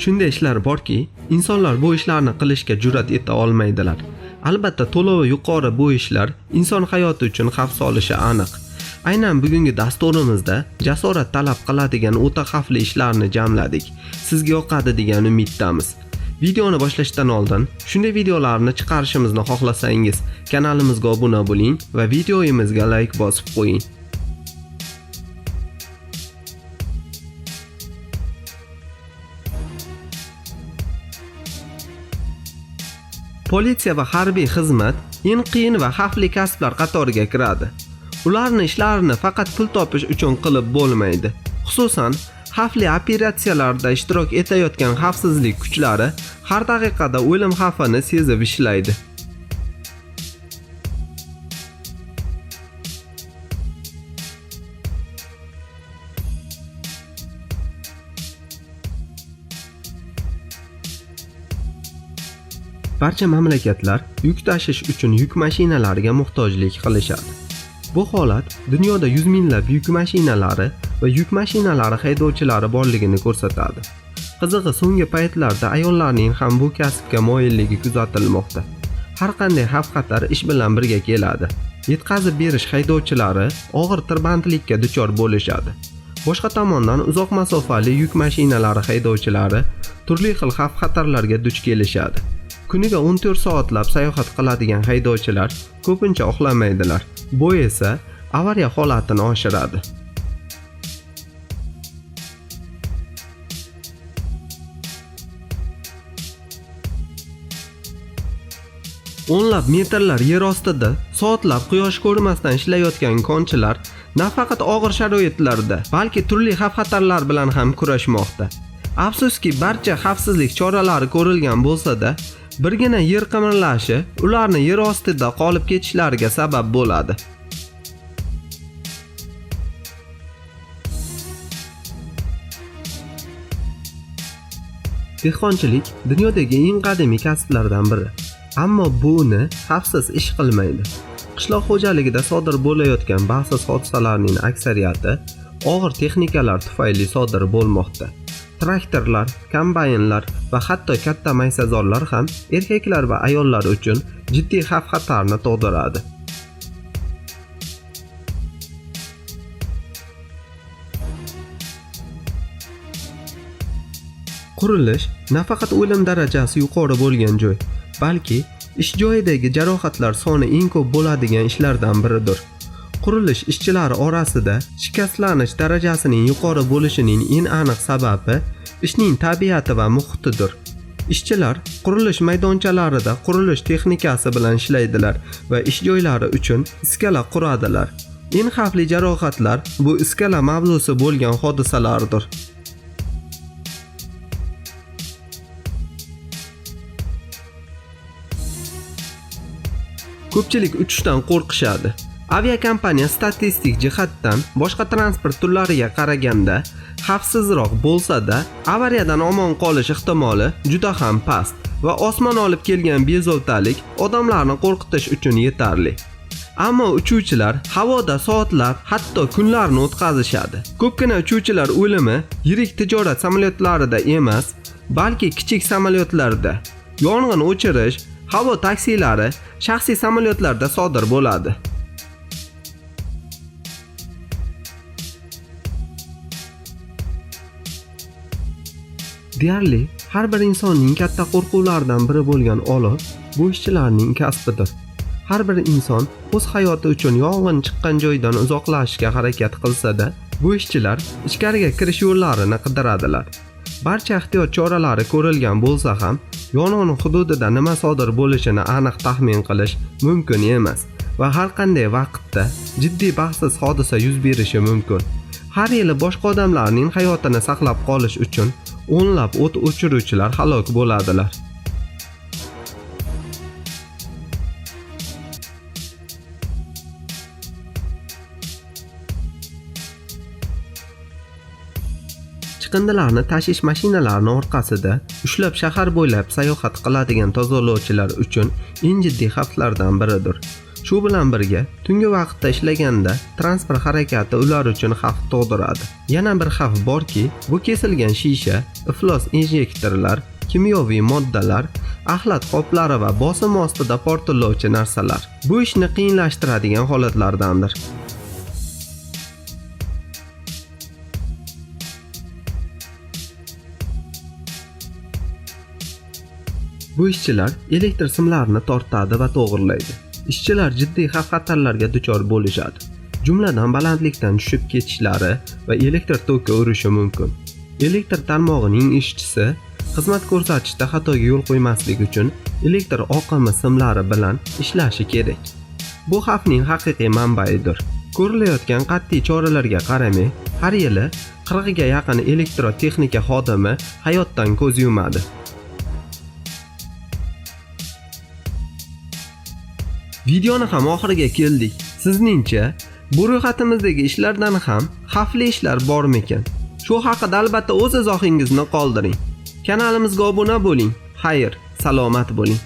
Shunday ishlar borki, insonlar bu ishlarni qilishga jur'at eta olmaydilar. Albatta, to'lovi yuqori bu ishlar inson hayoti uchun xavf solishi aniq. Aynan bugungi dasturimizda jasorat talab qiladigan o'ta xavfli ishlarni jamladik. Sizga yoqadi degan umiddamiz. Videoni boshlashdan oldin shunday videolarni chiqarishimizni xohlasangiz, kanalimizga obuna bo'ling va videoyimizga like bosib qo'ying. Politsiya va harbiy xizmat eng qiyin va xavfli kasblar qatoriga kiradi. Ularni ishlarini faqat pul topish uchun qilib bo'lmaydi. Xususan, xavfli operatsiyalarda ishtirok etayotgan xavfsizlik kuchlari har daqiqada o'lim xavfini sezib ishlaydi. Barcha mamlakatlar yuk tashish uchun yuk mashinalariga muhtojlik qilishadi. Bu holat dunyoda yuz minglab yuk mashinalari va yuk mashinalari haydovchilari borligini ko'rsatadi. Qizig'i, so'nggi paytlarda ayollarning ham bu kasbga moyilligi kuzatilmoqda. Har qanday xavf-xatar ish bilan birga keladi. Yetkazib berish haydovchilari og'ir tirbandlikka duchor bo'lishadi. Boshqa tomondan uzoq masofali yuk mashinalari haydovchilari turli xil xavf-xatarlarga duch kelishadi. Kuniga 14 soatlab sayohat qiladigan haydovchilar ko'pincha uxlamaydilar. Bu esa avariya holatini oshiradi. O'nlab metrlar yer ostida soatlab quyosh ko'rmasdan ishlayotgan konchilar nafaqat og'ir sharoitlarda, balki turli xavf-xatarlar bilan ham kurashmoqda. Afsuski, barcha xavfsizlik choralari ko'rilgan bo'lsa-da, birgina yer qimirlashi ularni yer ostida qolib ketishlariga sabab bo'ladi. Dehqonchilik dunyodagi eng qadimiy kasblardan biri. Ammo buni xavfsiz ish qilmaydi. Qishloq xo'jaligida sodir bo'layotgan baxtsiz hodisalarning aksariyati og'ir texnikalar tufayli sodir bo'lmoqda. Traktorlar, kombaynlar va hatto katta maysazorlar ham erkaklar va ayollar uchun jiddiy xavf-xatarni tug'diradi. Qurilish nafaqat o'lim darajasi yuqori bo'lgan joy, balki ish joyidagi jarohatlar soni eng ko'p bo'ladigan ishlardan biridir. Qurilish ishchilari orasida shikastlanish darajasining yuqori bo'lishining eng aniq sababi ishning tabiati va muhitidir. Ishchilar qurilish maydonchalarida qurilish texnikasi bilan ishlaydilar va ish joylari uchun iskala quradilar. Eng xavfli jarohatlar bu iskala mavzusi bo'lgan hodisalardir. Ko'pchilik uchishdan qo'rqishadi. Aviakompaniya statistik jihatdan boshqa transport turlariga qaraganda xavfsizroq bo'lsa-da, avariyadan omon qolish ehtimoli juda ham past va osmon olib kelgan bezovtalik odamlarni qo'rqitish uchun yetarli. Ammo uchuvchilar havoda soatlab, hatto kunlarni o'tkazishadi. Ko'pgina uchuvchilar o'limi yirik tijorat samolyotlarida emas, balki kichik samolyotlarda, yong'in o'chirish, havo taksilari, shaxsiy samolyotlarda sodir bo'ladi. Deyarli har bir insonning katta qo'rquvlaridan biri bo'lgan olov bu ishchilarning kasbidir. Har bir inson o'z hayoti uchun yong'in chiqqan joydan uzoqlashishga harakat qilsa-da, bu ishchilar ichkariga kirish yo'llarini qidiradilar. Barcha ehtiyot choralari ko'rilgan bo'lsa ham, yong'in hududida nima sodir bo'lishini aniq taxmin qilish mumkin emas va har qanday vaqtda jiddiy baxtsiz hodisa yuz berishi mumkin. Har yili boshqa odamlarning hayotini saqlab qolish uchun o'nlab o't o'chiruvchilar halok bo'ladilar. Chiqindilarni tashish mashinalarini orqasida ushlab shahar bo'ylab sayohat qiladigan tozalovchilar uchun eng jiddiy xavflardan biridir. Shu bilan birga, tungi vaqtda ishlaganda transport harakati ular uchun xavf tug'diradi. Yana bir xavf borki, bu kesilgan shisha, iflos injektorlar, kimyoviy moddalar, axlat qoplari va bosim ostida portlovchi narsalar. Bu ishni qiyinlashtiradigan holatlardandir. Bu ishchilar elektr simlarini tortadi va to'g'irlaydi. Ishchilar jiddiy xavf-xatarlarga duchor bo'lishadi. Jumladan balandlikdan tushib ketishlari va elektr toki urishi mumkin. Elektr tarmog'ining ishchisi xizmat ko'rsatishda xatoga yo'l qo'ymaslik uchun elektr oqimi simlari bilan ishlashi kerak. Bu xavfning haqiqiy manbaidir. Ko'rilayotgan qat'iy choralarga qaramay, har yili 40 ga yaqin elektrotexnika xodimi hayotdan ko'z yumadi. Videoni ham oxiriga keldik. Sizningcha, bu ro'yxatimizdagi ishlardan ham xavfli ishlar bormikan? Shu haqida albatta o'z izohingizni qoldiring. Kanalimizga obuna bo'ling. Xayr, salomat bo'ling.